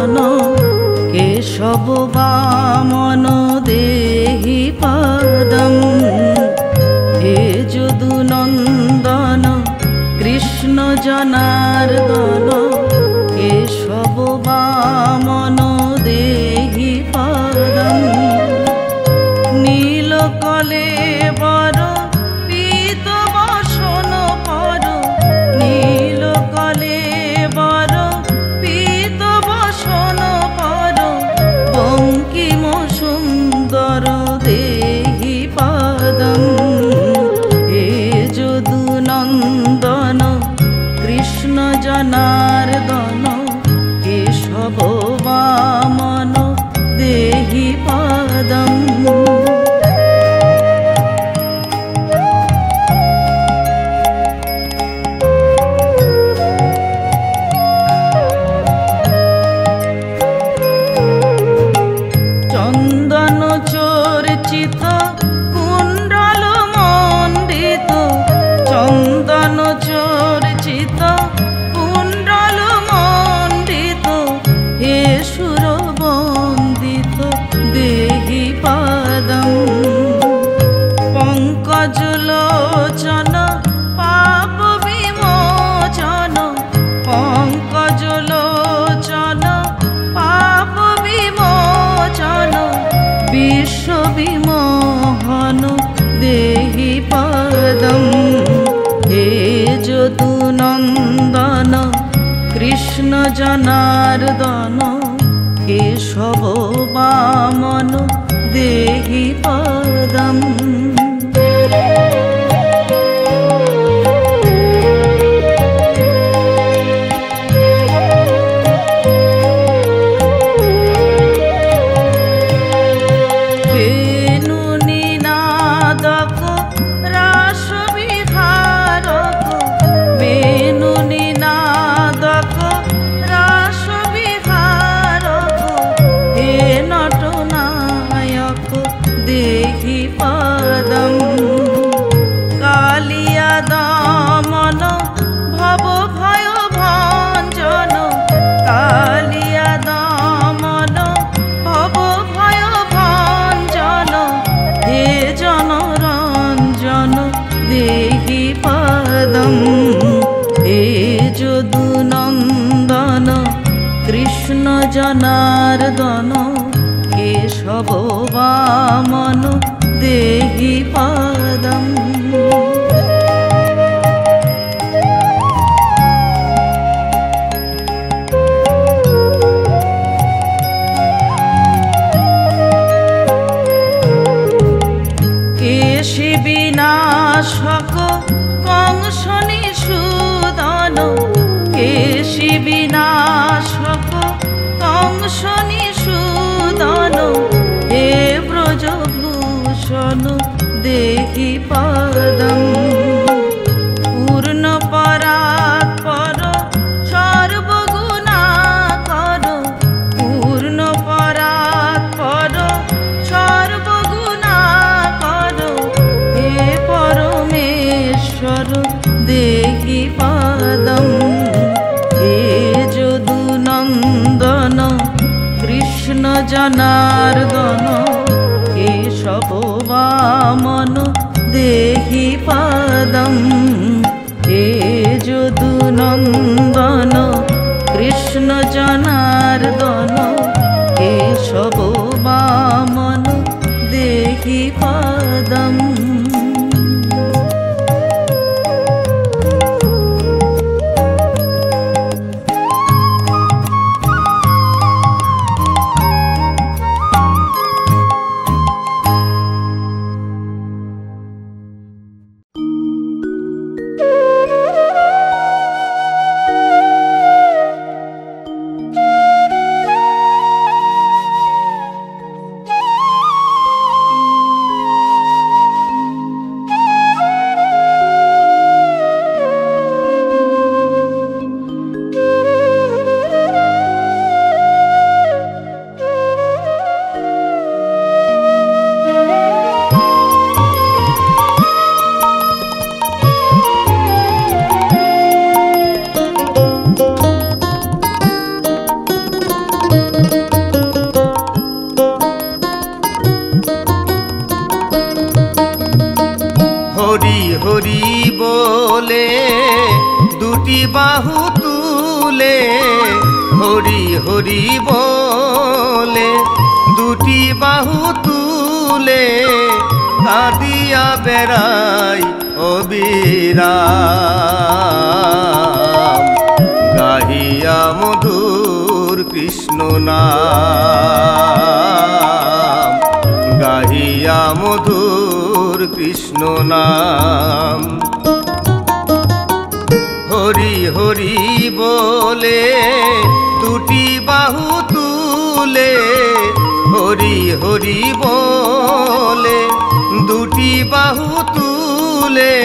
দন কেশব বামন দেহি পদম। হে যদুনন্দন কৃষ্ণ জনার্দন কেশব বামন দেহি পদম। নীলকলেবর পীত বসন পর, নীলকলেবর পীত বসন পর, বঙ্কিম সুন্দর দেহি পদম। হে যদুনন্দন কৃষ্ণ জনার্দন কেশব বামন দেহি পদম। চন্দন চর্চিত কুণ্ডল মণ্ডিত, চন্দন চর্চিত কুণ্ডল মণ্ডিত, হে সুর বন্দিত দেহি পদম। পঙ্কজ লোচন পাপ বিমোচন, পঙ্কজ লোচন পাপ বিমোচন, বিশ্ব বিমোহন দেহি পদম। হে যদুনন্দন কৃষ্ণ জনার্দন কেশব বামন দেহি পদম। যদুনন্দন কৃষ্ণ জনার্দন কেশব বামন দেহি পদম। কেশী বিনাশক কংস নিষূদন, কেশী বিনাশক কংস নিষূদন, হে ব্রজভূষণ দেহি পদম। পূর্ণ পরাৎপর সর্বগুণাকর, পূর্ণ পরাৎপর সর্বগুণাকর, হে পরমেশ্বর দেহি পদম। হে যদুনন্দন কৃষ্ণ জনার্দন কেশব বামন দেহি পদম। হে যদুনন্দন কৃষ্ণ জনার্দন কেশব বামন দেহি পদম। বলে দুটি বাহু তুলে হরি হরি বলে দুটি বাহু তুলে কাঁদিয়া বেড়াই অবিরাম গাহিয়া মধুর কৃষ্ণ নাম গাহিয়া মধুর কৃষ্ণ নাম হরি হরি বলে দুটি বাহু তুলে হরি হরি বলে দুটি বাহু তুলে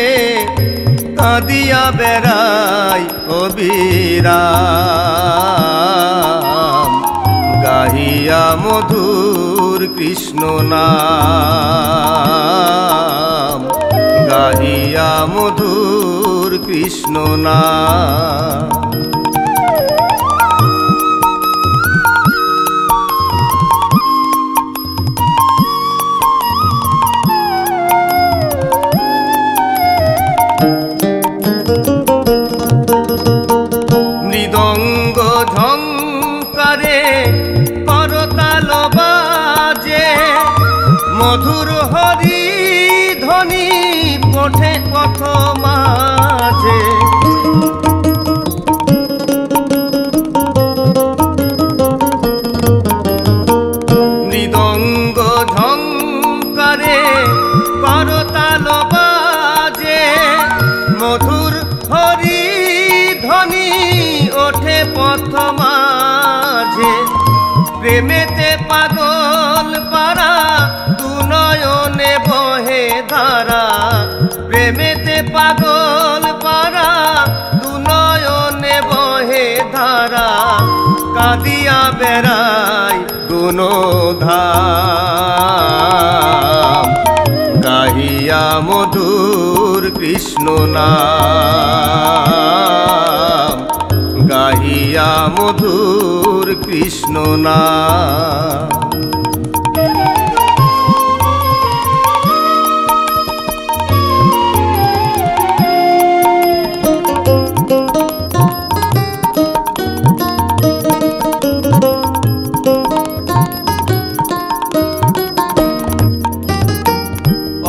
কাঁদিয়া বেড়াই অবিরাম গাহিয়া মধুর কৃষ্ণ নাম গাহিয়া মধুর কৃষ্ণ নাম মৃদঙ্গ ঝংকারে করতাল বাজে মধুর হরি ধ্বনি পঠে পথ মাঝে মৃদঙ্গ ঝংকারে করতাল বাজে মধুর হরি ধ্বনি ওঠে পথ মাঝে প্রেমেতে পাগল পারা দু নয়নে বহে ধারা প্রেমেতে পাগল পারা দু নয়নে বহে ধারা কাঁদিয়া বেড়াই গুণধাম গাহিয়া মধুর কৃষ্ণ নাম গাহিয়া মধুর কৃষ্ণ নাম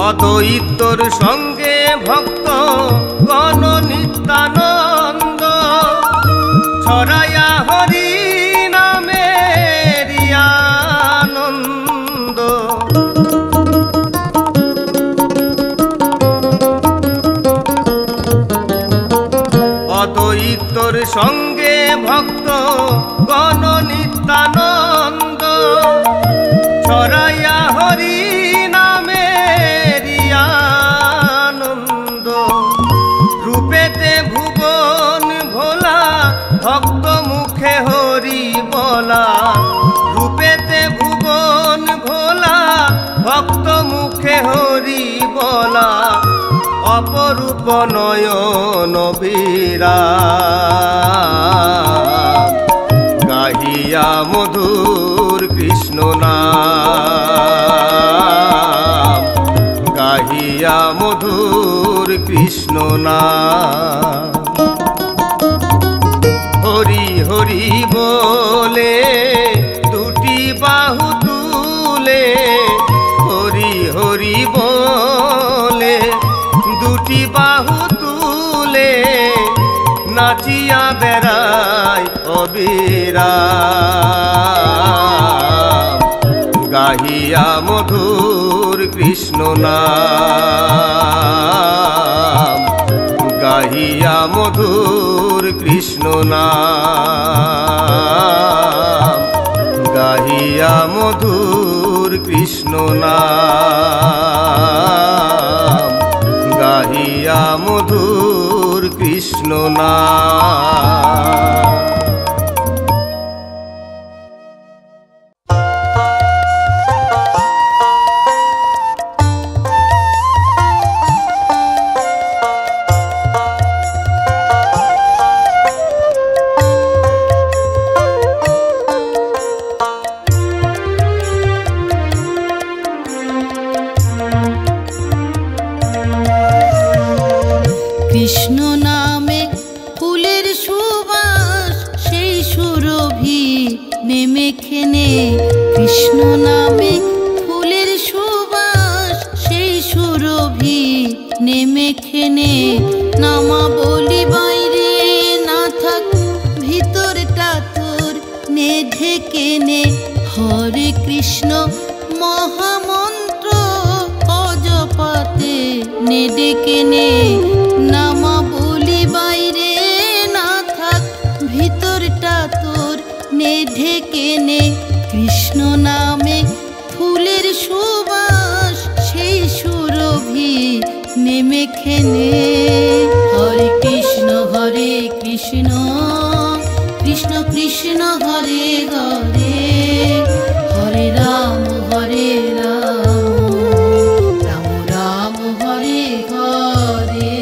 অদ্বৈতর সঙ্গে ভক্ত গণ নিত্যানন্দ ছড়ায়া হরি নামের আনন্দ অদ্বৈতর সঙ্গে ভক্ত গণ নিত্যানন্দ ছড়ায়া হরি রূপেতে ভুবন ভোলা ভক্ত মুখে হরি বলা রূপেতে ভুবন ভোলা ভক্ত মুখে হরি বলা অপরূপ নয়ন বিরাম গাহিয়া মধুর কৃষ্ণ নাম গাহিয়া মধুর কৃষ্ণ নাম হরি হরি বলে দুটি বাহু তুলে হরি হরি বলে দুটি বাহু তুলে নাচিয়া বেড়াই অবিরাম গাহিয়া মধুর কৃষ্ণ নাম গাহিয়া মধুর কৃষ্ণ নাম গাহিয়া মধুর কৃষ্ণ নাম গাহিয়া মধুর কৃষ্ণ নাম কৃষ্ণ নামে ফুলের সুবাস সেই সুরভি নেমে খেনে, কৃষ্ণ নামে ফুলের সুবাস সেই সুরভি নেমে খেনে। নামা বলি বাইরে না থাক ভিতরটা তোর নে ঢেকে নে, হরে কৃষ্ণ মহামন্ত্র অজপাতে নে ডেকে নে। নামা বলি বাইরে না থাক ভিতরটা তোর নে ঢেকে নে, কৃষ্ণ নামে ফুলের সুবাস সেই সুরভি নেমে খেনে। হরে কৃষ্ণ কৃষ্ণ কৃষ্ণ হরে হরে, হরে রাম রাম রাম হরে হরে।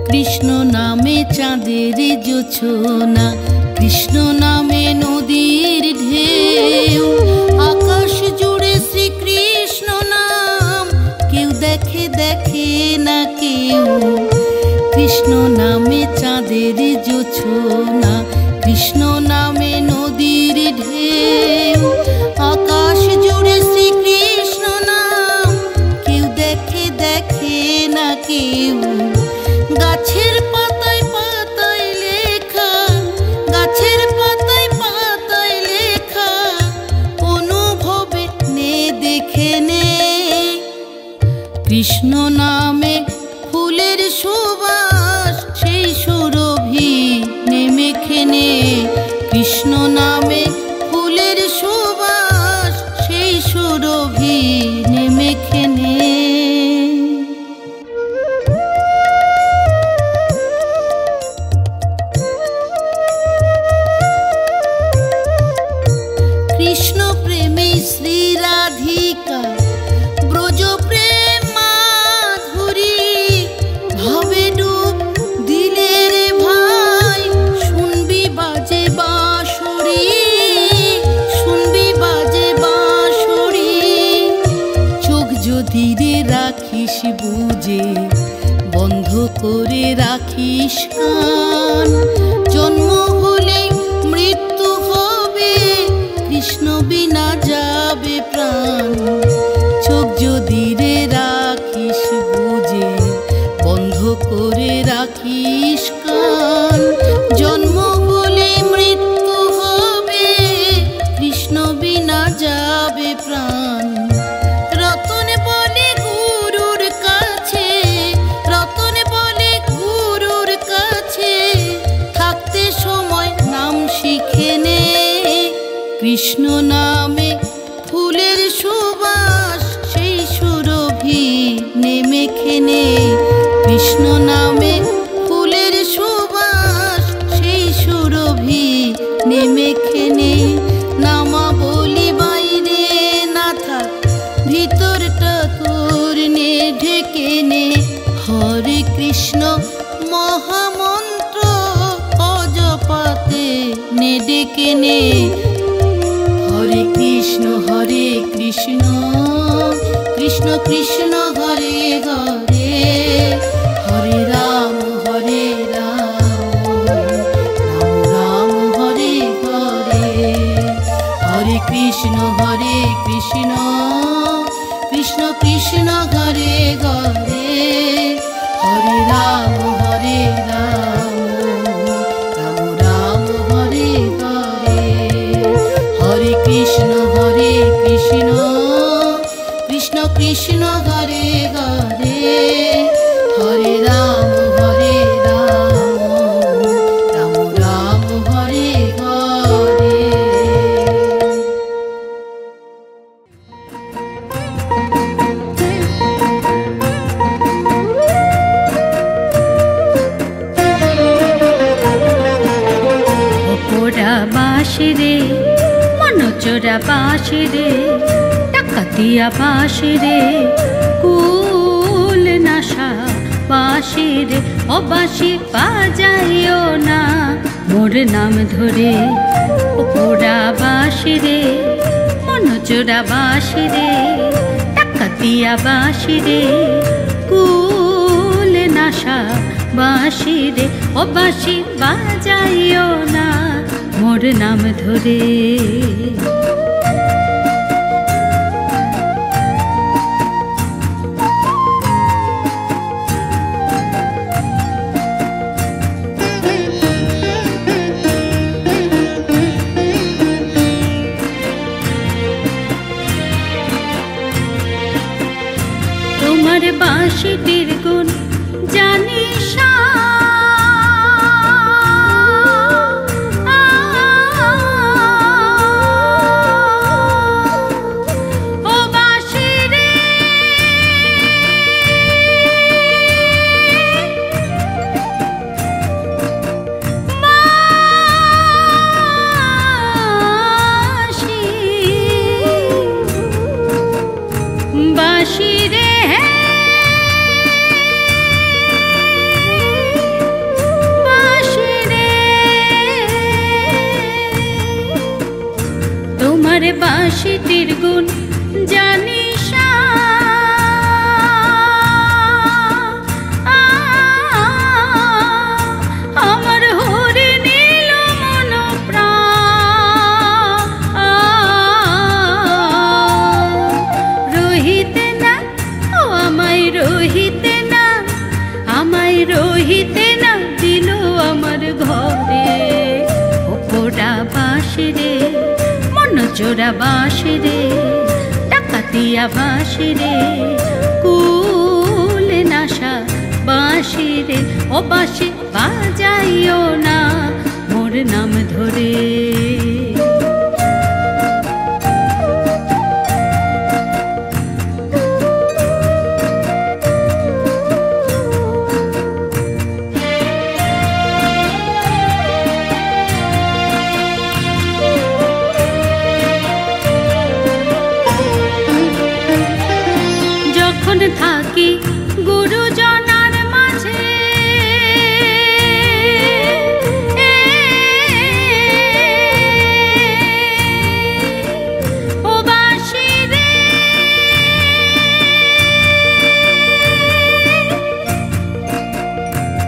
কৃষ্ণ নামে চাঁদের জোছনা, কৃষ্ণ নামে নদীর ঢেউ, আকাশ জুড়ে শ্রীকৃষ্ণ নাম কেউ দেখে দেখে না কেউ। কৃষ্ণ নামে চাঁদের জোছনা, কৃষ্ণ নামে নদীর ঢেউ, আকাশ জুড়ে শ্রীকৃষ্ণ নাম কেউ দেখে দেখে না কেউ। গাছের পাতায় পাতায় লেখা, গাছের পাতায় পাতায় লেখা, অনুভবে নে দেখে নে, কৃষ্ণ নামে ফুলের সুবাস সেই সুরভি নেমে খেনে, কৃষ্ণ নামে ফুলের সুবাস সেই সুরভি নেমে খেনে। কৃষ্ণ প্রেমে শ্রী রাধিকা ব্রজ প্রেম মাধুরী, ভাবে ডুব দিলে রে ভাই শুনবি বাজে বাঁশরি, শুনবি বাজে বাঁশরি। চোখ যদি রে রাখিস বুঝে বন্ধ করে রাখিস কান, জন্ম হলে মৃত্যু হবে কৃষ্ণ বিনা যাবে প্রাণ। চোখ যদি রে রাখিস বুঝে বন্ধ করে রাখিস কান, জন্ম হলে মৃত্যু হবে কৃষ্ণ বিনা যাবে প্রাণ। রতন বলে গুরুর কাছে, রতন বলে গুরুর কাছে, থাকতে সময় নাম শিখে নে, কৃষ্ণ নামে ফুলের সুবাস সেই সুরভি নেমে খেনে, কৃষ্ণ নামে ফুলের সুবাস সেই সুরভি নেমে খেনে। নামা বলি বাইরে না থাক ভিতরটা তোর নে ঢেকে নে, হরে কৃষ্ণ মহামন্ত্র অজপাতে নে ডেকে নে। হরে কৃষ্ণ কৃষ্ণ কৃষ্ণ হরে হরে, হরে রাম রাম রাম হরে হরে। হরে কৃষ্ণ কৃষ্ণ কৃষ্ণ হরে হরে, হরে রাম রাম রাম হরে হরে। হরে কৃষ্ণ কৃষ্ণ কৃষ্ণ হরে হরে, হরে রাম রাম রাম হরে হরে। পোড়া বাঁশি রে, মনচোরা বাঁশি রে, ডাকাতিয়া বাঁশি রে, কুল নাশা বাঁশি রে, অবাঁশি বাজাইও না মোর নাম ধরে। ও পোড়া বাঁশি রে মন চোরা বাঁশি রে ডাকাতিয়া বাঁশি রে কুল নাশা বাঁশি রে ও বাঁশি বাজাইও না মোর নাম ধরে। তোমার বাঁশিটির গুণ জানিস ও বাঁশি রে বাঁশি রে তোমার বাঁশিটির গুণ জানিস আমার হরে নীল মন প্রাণ রহিতে না ও আমায় রহিতে না আমায় রহিতে না দিল আমার ঘরে ও পোড়া বাঁশি রে চোরা বাঁশি রে ডাকাতিয়া বাঁশি রে কুল নাশা বাঁশি রে ও বাঁশি বাজাইও না মোর নাম ধরে। থাকি গুরুজনার মাঝে ও বাঁশি রে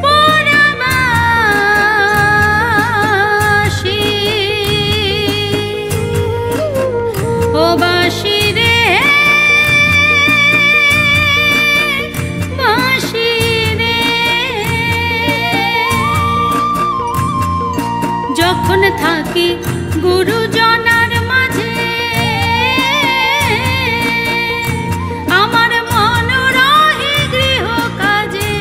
পোড়া বাঁশি ও বাঁশি রে যখন থাকি গুরুজনার মাঝে আমার মন রহে গৃহ কাজে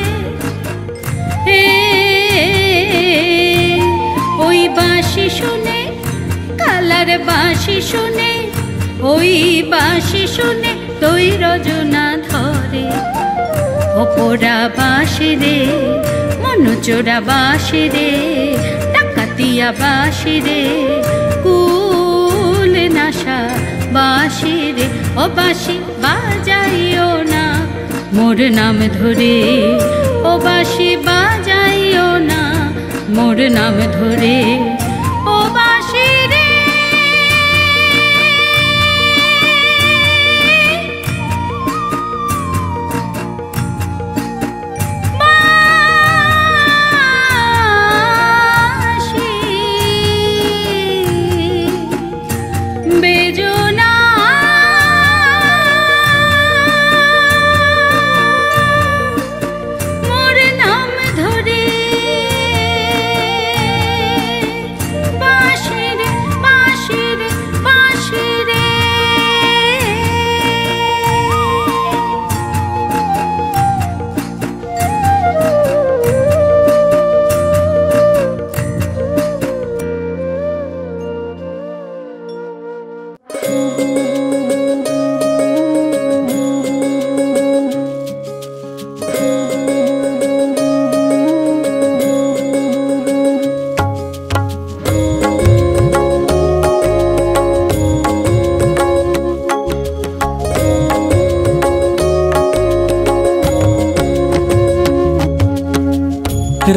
ওই বাঁশি শুনে কালার বাঁশি শুনে ওই বাঁশি শুনে তোই রজনা ধরে ও পোড়া বাঁশি রে মন চোরা বাঁশি রে ডাকাতিয়া বাঁশি রে কুল নাশা বাঁশি রে ও বাঁশি বাজাইও না মোর নাম ধরে ও বাঁশি বাজাইও না মোর নাম ধরে ও বাঁশি রে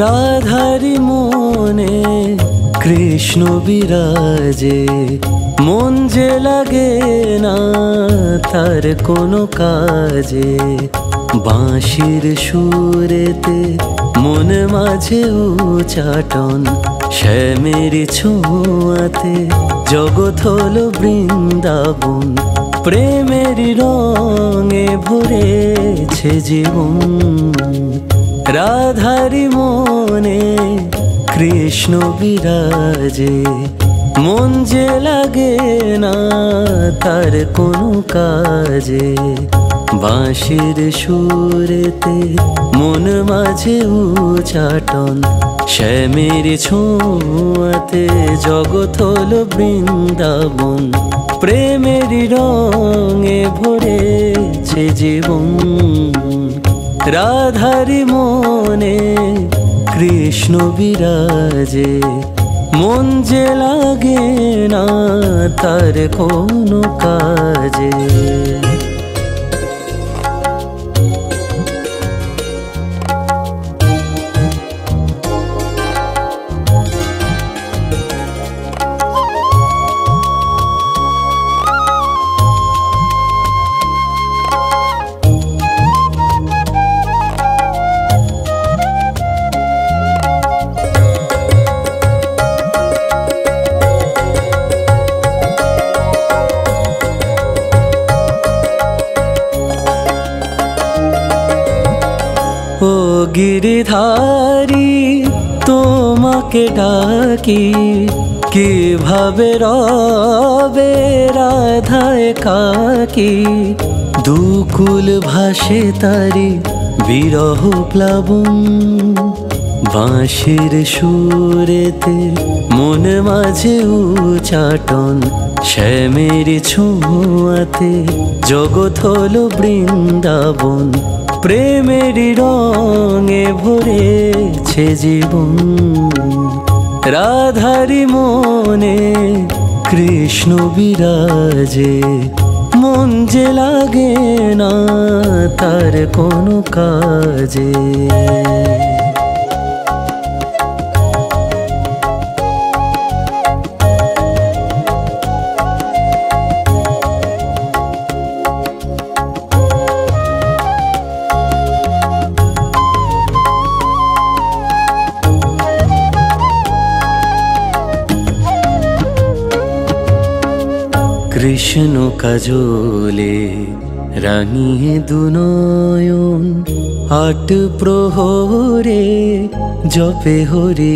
রাধারি মনে কৃষ্ণ বিরাজে, মন যে লাগে না তার কোনো কাজে। বাঁশির সুরেতে মন মাঝে উচাটন, শ্যামের ছোঁয়াতে জগৎ হলো বৃন্দাবন। প্রেমের রঙে ভরেছে জীবন, রাধারি মনে কৃষ্ণ বিরাজে। মন যে লাগে না তার কোনো কাজে। বাঁশির সুরেতে মন মাঝে উচাটন, শ্যামের ছোঁয়াতে জগৎ হলো বৃন্দাবন। প্রেমের রঙে ভরেছে জীবন, রাধারি মনে কৃষ্ণ বিরাজে। মন যে লাগে না তার কোনো কাজে। ও গিরিধারী তোমাকে ডাকি, কিভাবে রবে রাধায় কাকি। দুকুল ভাসে তারি বিরহ প্লাবন, বাঁশির সুরেতে মন মাঝে উচাটন, শ্যামের ছোঁয়াতে জগৎ হলো বৃন্দাবন। প্রেমের রঙে ভরেছে জীবন, রাধারি মনে কৃষ্ণ বিরাজে। মন যে লাগে না তার কোনো কাজে। কৃষ্ণ কাজলে রাঙিয়ে দুনয়ন, আট প্রহরে জপে হরি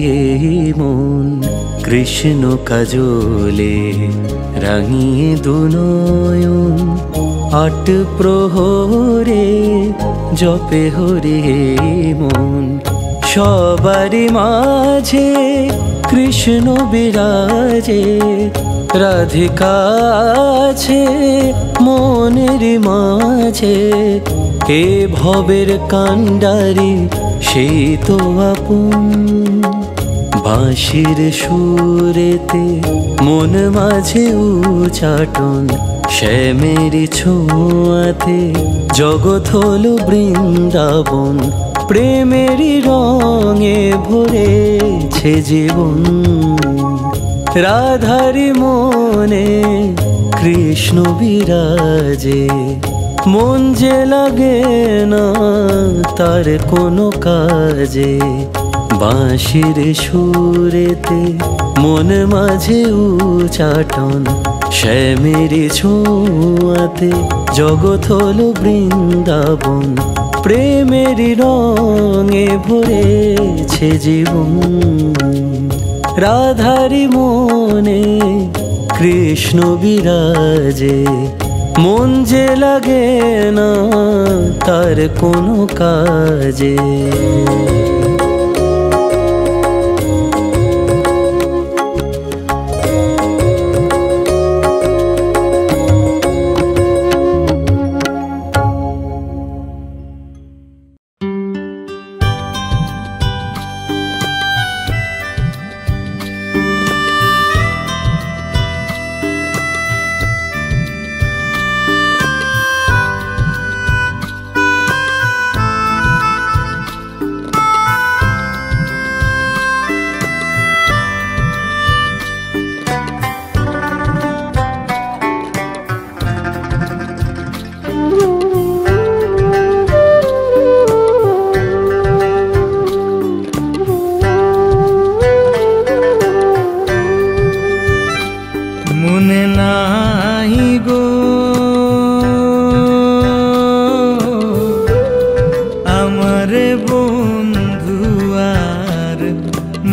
মন। কৃষ্ণ কাজলে রাঙিয়ে দুনয়ন, আট প্রহরে জপে হরি মন। সবারই মাঝে কৃষ্ণ বিরাজে, রাধিকা আছে মনের মাঝে। এ ভবের কান্ডারি সেই তো আপন, বাঁশির সুরেতে মন মাঝে উচাটন, শ্যামের ছোঁয়াতে জগৎ হলো বৃন্দাবন। প্রেমের রঙে ভরেছে জীবন, রাধারি মনে কৃষ্ণ বিরাজে। মন যে লাগে না তার কোনো কাজে। বাঁশির সুরেতে মন মাঝে উচাটন, শ্যামের ছোঁয়াতে জগৎ হলো বৃন্দাবন। প্রেমের রঙে ভরেছে জীবন, রাধারি মনে কৃষ্ণ বিরাজে। মন যে লাগে না তার কোনো কাজে।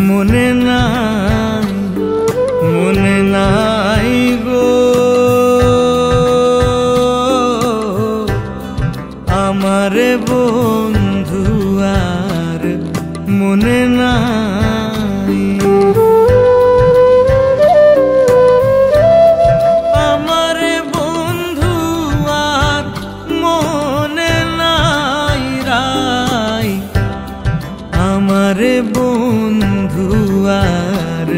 মনে নাই, মনে নাই গো আমারে বন্ধু আর মনে নাই। আমারে বন্ধু আর মনে নাই রাই, আমারে বন্ধু আর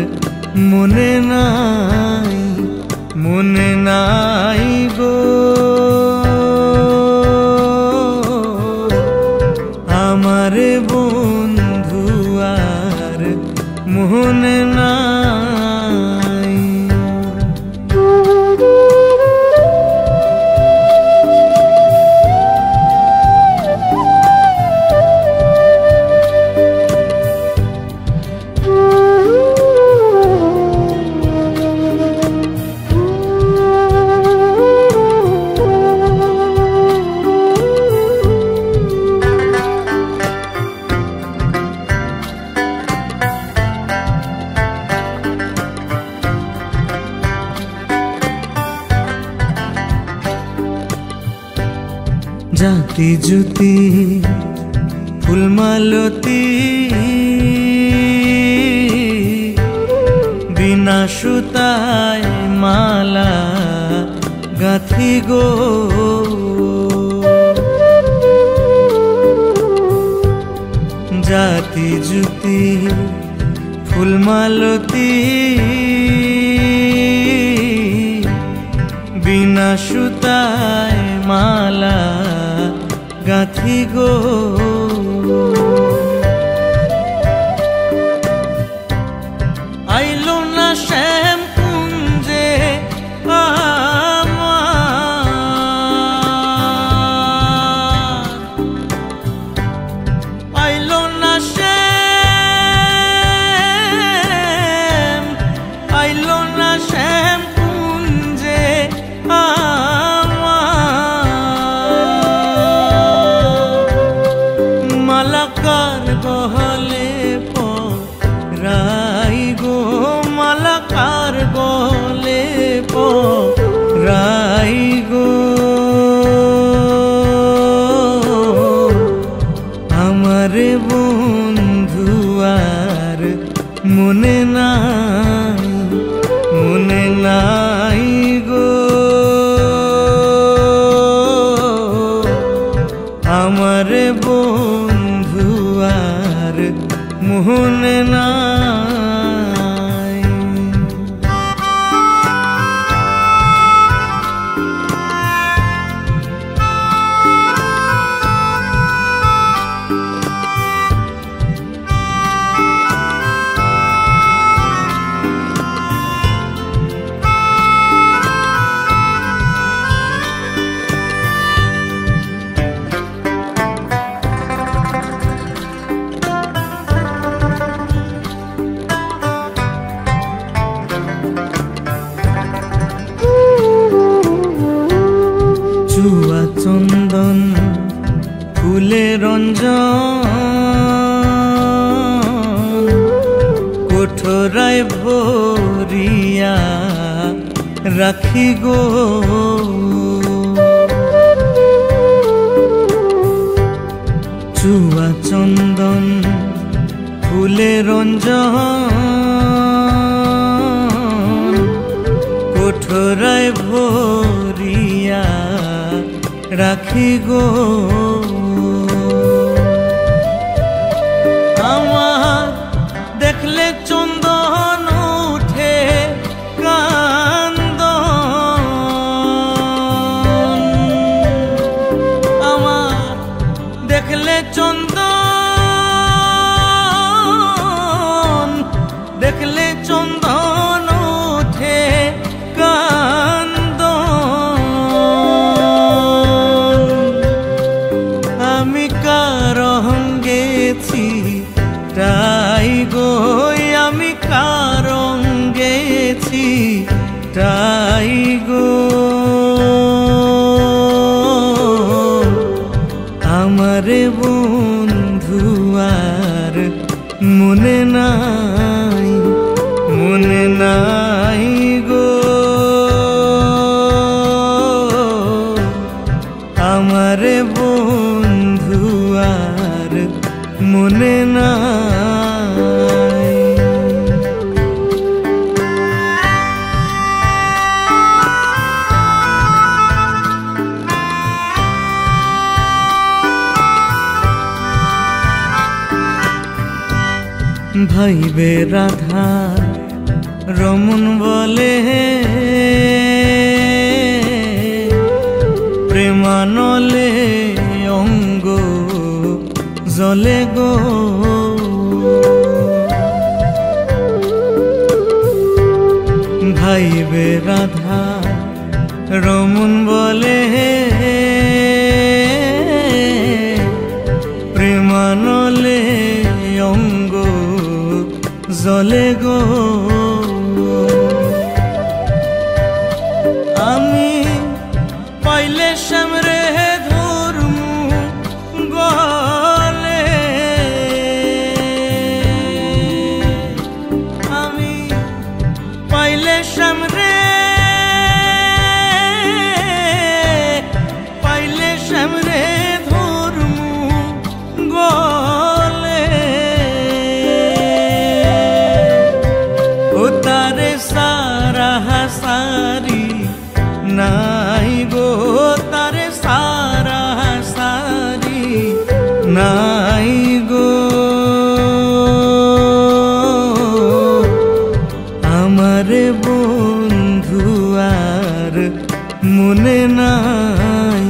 মনে নাই, মনে নাই গো আমারে বন্ধু আর মনে নাই। জাতি জুতি ফুলমালতি বিনা সুতায় মালা গাথি গো, জাতি জুতি ফুলমালতি বিনা সুতায় মালা গাথি গো। আইলো না শ্যাম কুঞ্জে আমার, আইলো না শ্যাম, আইলো না শ্যাম কুঞ্জে মালাকার গহলে পরাই গো, মালাকার গহলে পরাই গো আমারে বন্ধু আর মনে নাই, মনে নাই গো আমারে বন্ধু আর মনে নাই। চুয়া চন্দন ফুলে রঞ্জন কোঠরায় ভরিয়া রাখি গো, চুয়া চন্দন ফুলে রঞ্জন কোঠরায় ভরিয়া রাখি গো। আমার দেখলে চন্দন উঠে কান্দন, আমার দেখলে চন্দন, দেখলে চন্দন উঠে কান্দন। আমি কারণ গেছি তাই গো, আমি কারণ গেছি তাই গো আমারে বন্ধু আর মনে নাই। ভাইবে রাধা রমন বলে প্রেমানলে অঙ্গ জলে গো ভাইবে রাধা রমন বলে প্রেমানলে অঙ্গ জলে গো আমি পাইলে সামরে ধর্মু গলে আমি পাইলে সামরে ধর্মু গলে ও তারে সারা সারি নাই গো তারে সারা সারি নাই গো আমারে বন্ধু আর মনে নাই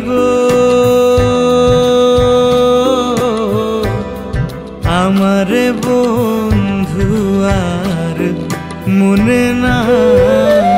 গো আমারে বন্ধু আর মনে নাই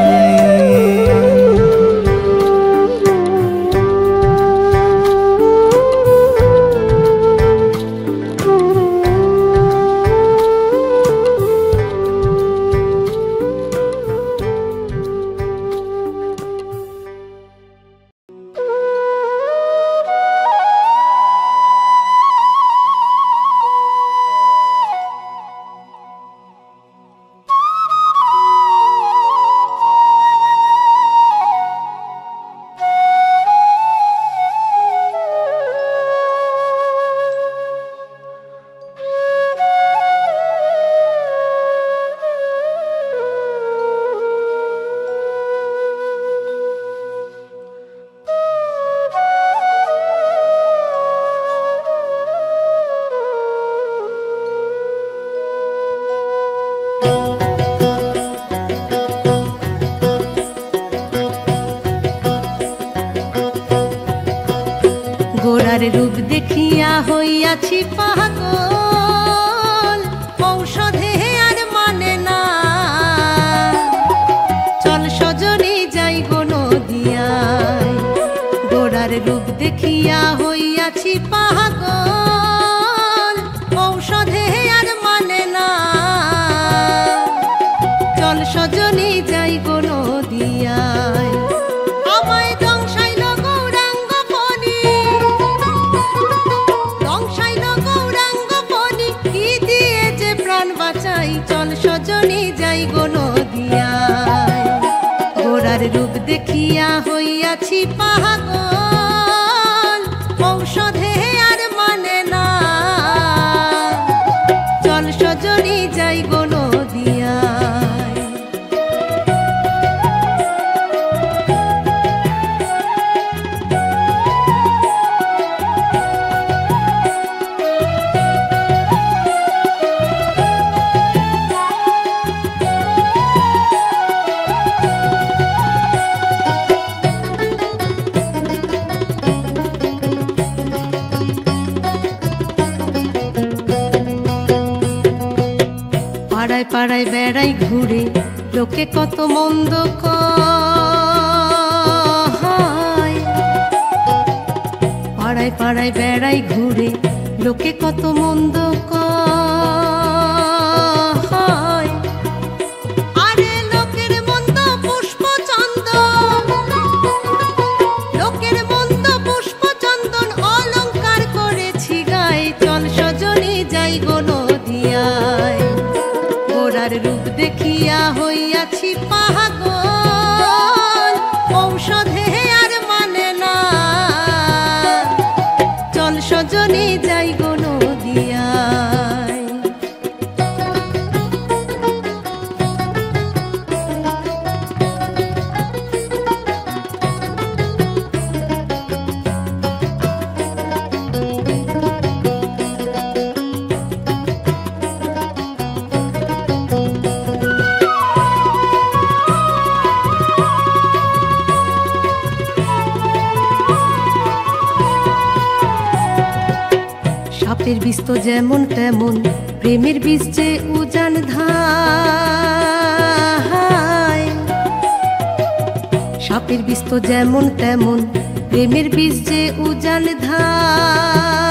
গোরার রূপ দেখিয়া হইয়াছি পাগল ঔষধে আর মানে না চল সজনী যাই গো নদিয়ায় গোরার রূপ দেখিয়া হইয়াছি পাগল ঔষধে আর মানে না চল সজনী যাই গো নদিয়ায় আমায় দংশাইল গৌরাঙ্গ ফণি কি দিয়ে যে প্রাণ বাঁচাই চল সজনী যাই গো নদিয়ায় গোরার রূপ দেখিয়া হইয়াছি পাগল ঔষধে আর মানে না চল সজনী যাই গো নদিয়ায় পাড়ায় পাড়ায় বেড়াই ঘুরে লোকে কত মন্দ কয় পাড়ায় পাড়ায় বেড়াই ঘুরে লোকে কত মন্দ কয় আরে লোকের মন্দ পুষ্প চন্দন লোকের মন্দ পুষ্প চন্দন অলংকার করেছি গায়ে চল সজনী যাই গো নদিয়ায় গোরার রূপ দেখিয়া হইয়াছি পাগল ঔষধে আর মানে না চল সজনী যাই গো নদিয়ায় সাপের বিষ তো যেমন তেমন, প্রেমের বীজ যে উজান ধায়। সাপের বিষ তো যেমন তেমন, প্রেমের বীজ যে উজান ধায়।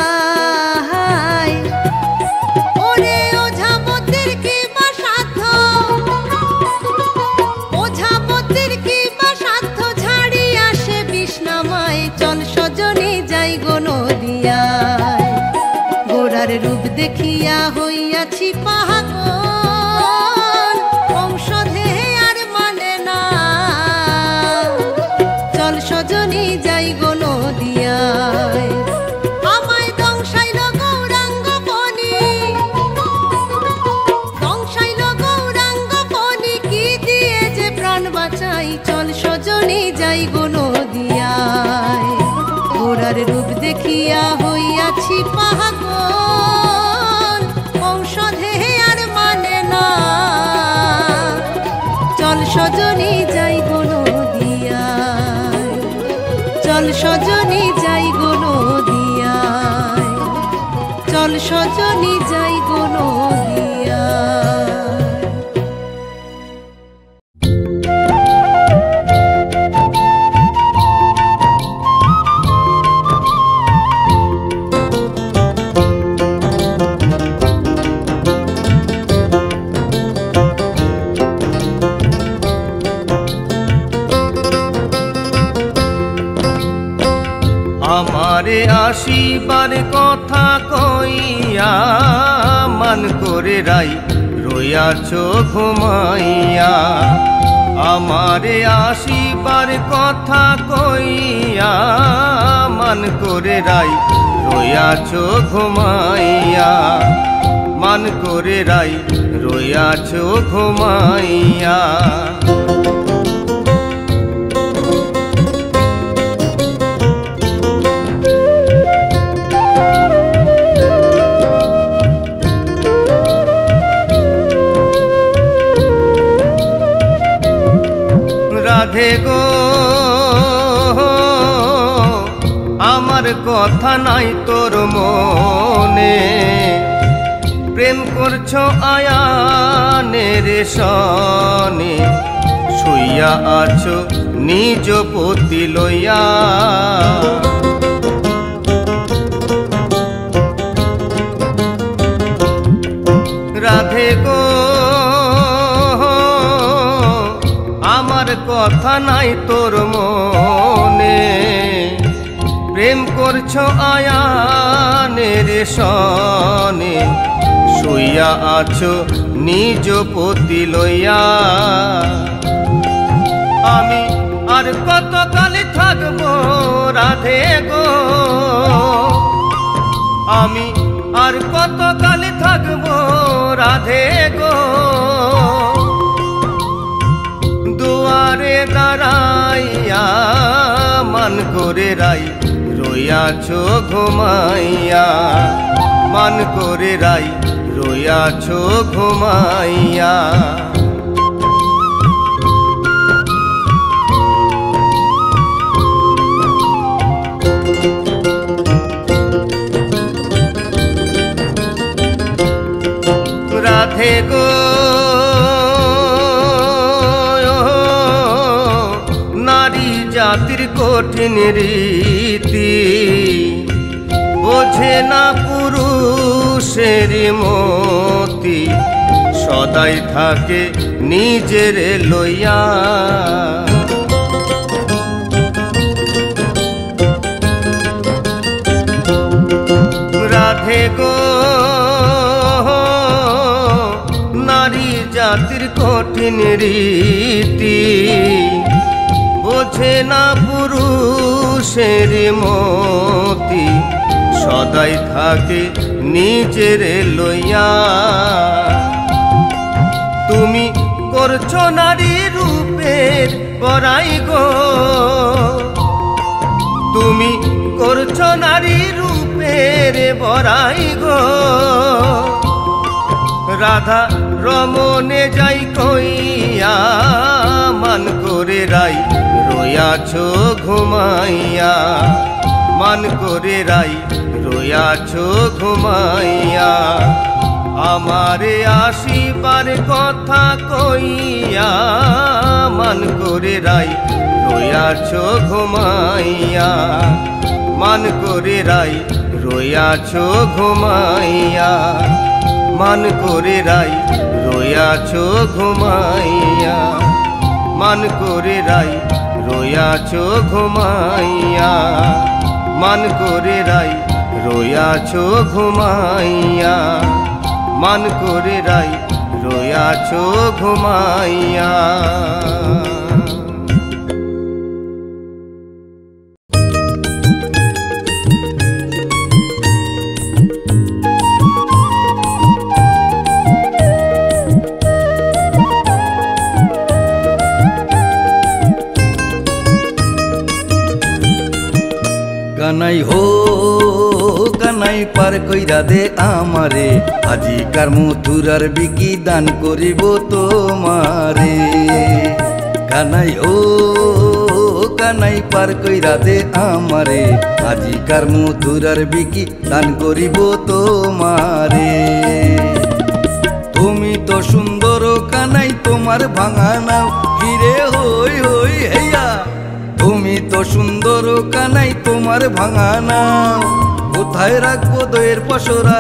ওরে ওঝা বদ্যির কি বা সাধ্য, ওঝা বদ্যির কি বা সাধ্য, ঝাড়ি আসে বিষ নামায়। চল সজনে যাই গো নদিয়ায়, গোরার রূপ দেখিয়া হইয়াছি পাগল, ঔষধে আর মানে না। চল সজনে যাই গো নদিয়ায়, আমায় দংশাইল গৌরাঙ্গ বনি, দংশাইল গৌরাঙ্গ বনি, কি দিয়ে যে প্রাণ বাঁচাই। চল সজনে যাই গো নদিয়ায়, গোরার রূপ দেখিয়া হইয়াছি পাগল, ঔষধে আর মানে না। চল সজনে যাই গো নদিয়ায়, চল সজনে যাই গো নদিয়ায়, চল সজনে যাই গো নদিয়ায়। আমারে আসিবার কথা কইয়া মান করে রাই রইয়াছ ঘুমাইয়া। আমারে আসিবার কথা কইয়া মান করে রাই রইয়াছ ঘুমাইয়া। মান করে রাই রইয়াছ ঘুমাইয়া। রাধে গো আমার কথা নাই তোর মনে, প্রেম করছো আয়ানের সনে। শুইয়া আছো নিজ পতি লইয়া, রাধে গো আমার কথা নাই তোর মনে, প্রেম করছো আয়ানের সনে। শুইয়া আছো নিজ পতি লইয়া। আমি আর কত কালে থাকবো রাধে গো, আমি আর কত কালে থাকবো রাধে গো। দুয়ারে দাঁড়াইয়া মান করে রাই রইয়াছ ঘুমাইয়া। মান করে রাই রইয়াছ ঘুমাইয়া। রাধে গো নারী জাতির কঠিন রীতি, বোঝে না পুরুষের মতি। সদাই থাকে নিজের লইয়া, রাধে গো নারী জাতির কঠিন রীতি, বোঝে না পুরুষের মতি। সদাই থাকে নিজের লইয়া। তুমি করছো নারী রূপের বড়াই গো, তুমি করছো নারী রূপের বড়াই গো। রাধা রমনে যাই কইয়া মান করে রাই রইয়াছ ঘুমাইয়া। মান করে রাই রই রইয়াছ ঘুমাইয়া আমারে আসিবার কথা কইয়া মান করে রাই রইয়াছ ঘুমাইয়া মান করে রাই রইয়াছ ঘুমাইয়া মান করে রাই রইয়াছ ঘুমাইয়া মান করে রাই রইয়াছ ঘুমাইয়া মান করে রাই রইয়াছ ঘুমাইয়া মান করে রাই রইয়াছ ঘুমাইয়া কানাই হো কানাই পার কইরা দে আমারে আজিকার মথুরার বিকি দান করিব তোমারে কানাই হো কানাই পার কইরা দে আমারে আজিকার মথুরার বিকি দান করিব তোমারে তুমি তো সুন্দর কানাই তোমার ভাঙা নাও হিরে হই হই হেয়া তুমি তো সুন্দর কানাই তোমার ভাঙা নাও কোথায় রাখবো দইয়ের পসরা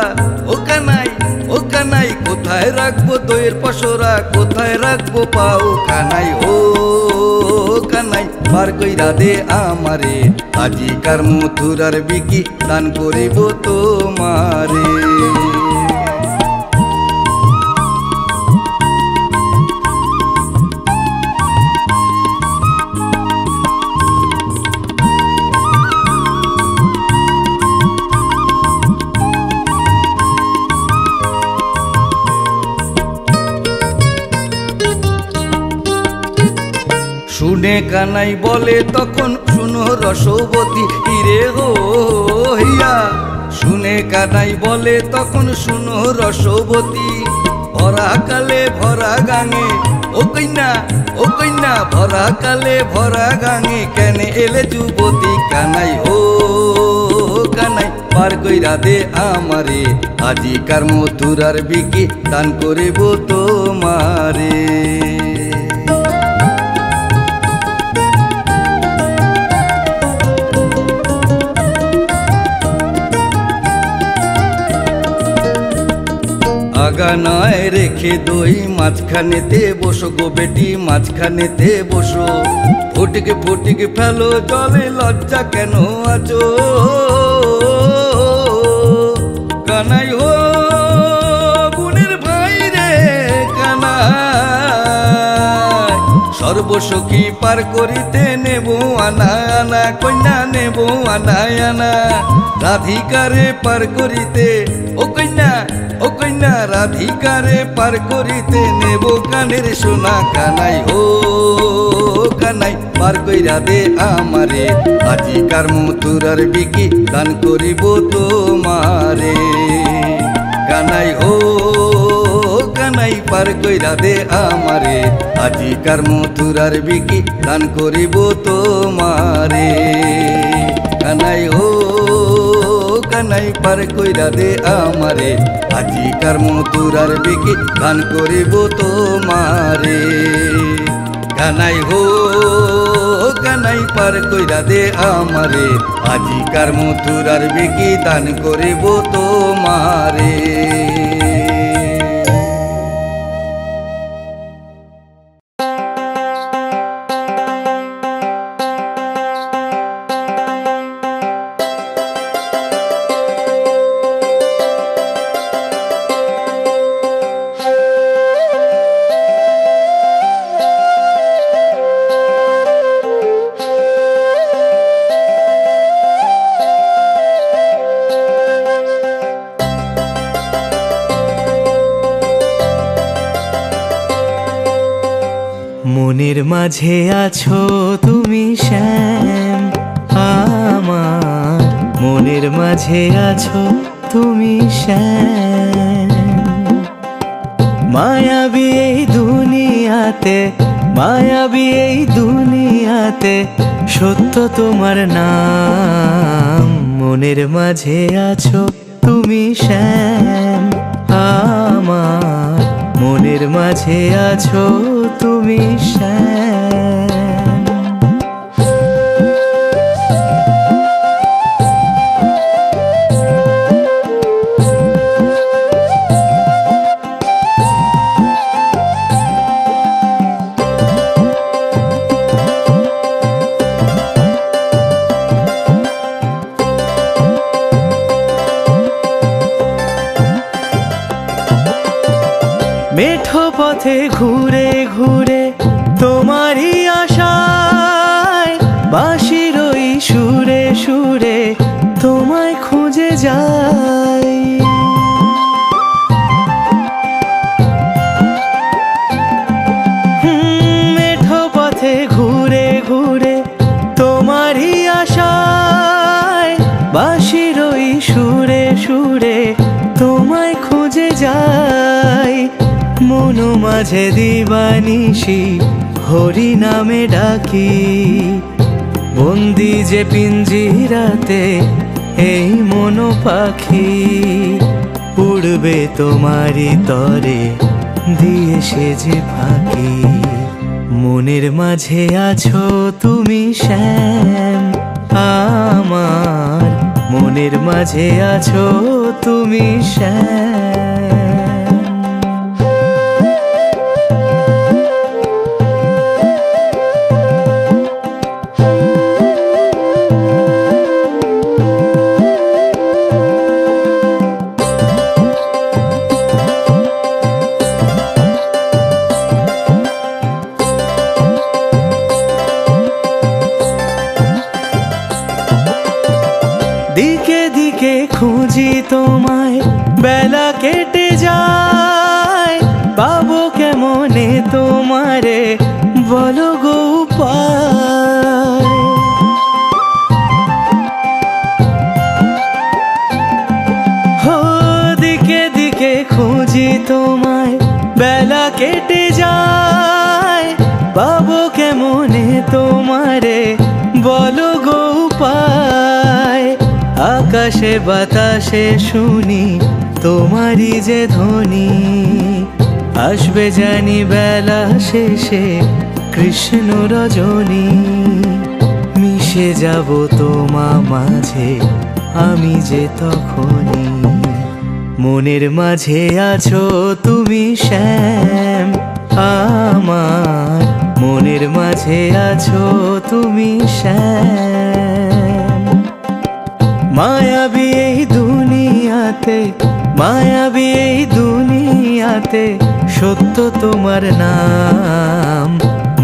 ও কানাই কোথায় রাখবো দইয়ের পসরা কোথায় রাখবো পাও কানাই ও কানাই পার কইরা দে আমারে আজিকার মথুরার বিকি দান করিব তোমারে শুনে কানাই বলে তখন শুনো রসবতী হিরে হো হিয়া শুনে কানাই বলে তখন শুনো রসবতী ভরা কালে ভরা গাঙে ও কইনা ভরা কালে ভরা গাঙে কেন এলে যুবতী কানাই হো কানাই পার কইরা দে আমারে আজিকার মথুরার বিকি দান করিব তোমারে আগানায় রেখে দই মাঝখানেতে বসো গো বেটি মাঝখানেতে বসো ফটিকে ফটিকে ফেলো জলে লজ্জা কেন আছো কানাই হো বোনের ভাই রে কানাই সর্বসখী পার করিতে নেব আনা আনা কন্যা নেব আনা আনা রাধিকারে পার করিতে ও কন্যা রাধিকারে পার করিতে নেব কানের সোনা কানাই হো কানাই পার কইরা দে আমারে আজিকার মথুরার বিকি দান করিব তোমারে কানাই হো কানাই পার কইরা দে আমারে আজিকার মথুরার বিকি দান করিব তোমারে কানাই হো কানাই পার কইরা দে আমারে আজিকার মথুরার বিকি দান করিব তোমারে কানাই হো কানাই পার কইরা দে আমারে আজিকার মথুরার বিকি দান করিব তোমারে মনের মাঝে আছো তুমি শ্যাম আমার মনের মাঝে আছো তুমি শ্যাম মায়াবী এই দুনিয়াতে মায়াবী এই দুনিয়াতে সত্য তোমার নাম মনের মাঝে আছো তুমি শ্যাম, আমার মনের মাঝে আছো তুমি শ্যাম। মেঠো পথে ঘুরে ঘুরে তোমারই আশায়, বাঁশির ওই সুরে সুরে তোমায় খুঁজে যাই। মেঠো পথে ঘুরে ঘুরে তোমারই আশায়, বাঁশির ওই সুরে সুরে তোমায় খুঁজে যাই। মন মাঝে দিবানিশি হরি নামে ডাকি, বন্দি যে পিঞ্জিরাতে এই মন পাখি, উড়বে তোমারি তরে দিয়ে সে যে ফাঁকি। মনের মাঝে আছো তুমি শ্যাম, আমার মনের মাঝে আছো তুমি শ্যাম। দিকে দিকে খুঁজি তোমায়, বেলা কেটে যায়, পাবো কেমনে তোমারে বলো গো উপায়। হো দিকে দিকে খুঁজি তোমায়, বেলা কেটে যায়, পাবো কেমনে তোমারে বলো গো উপায়। আকাশে বাতাসে শুনি তোমারি যে ধ্বনি, আসবে জানি বেলা শেষে কৃষ্ণ রজনী। মিশে যাব তোমা মাঝে আমি যে তখনই, মনের মাঝে আছো তুমি শ্যাম, আমার মনের মাঝে আছো তুমি শ্যাম। মায়াবী এই দুনিয়াতে, মায়াবী এই দুনিয়াতে সত্য তোমার নাম,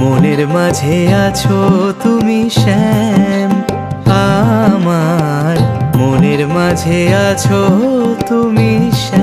মনের মাঝে আছো তুমি শ্যাম, আমার মনের মাঝে আছো তুমি শ্যাম।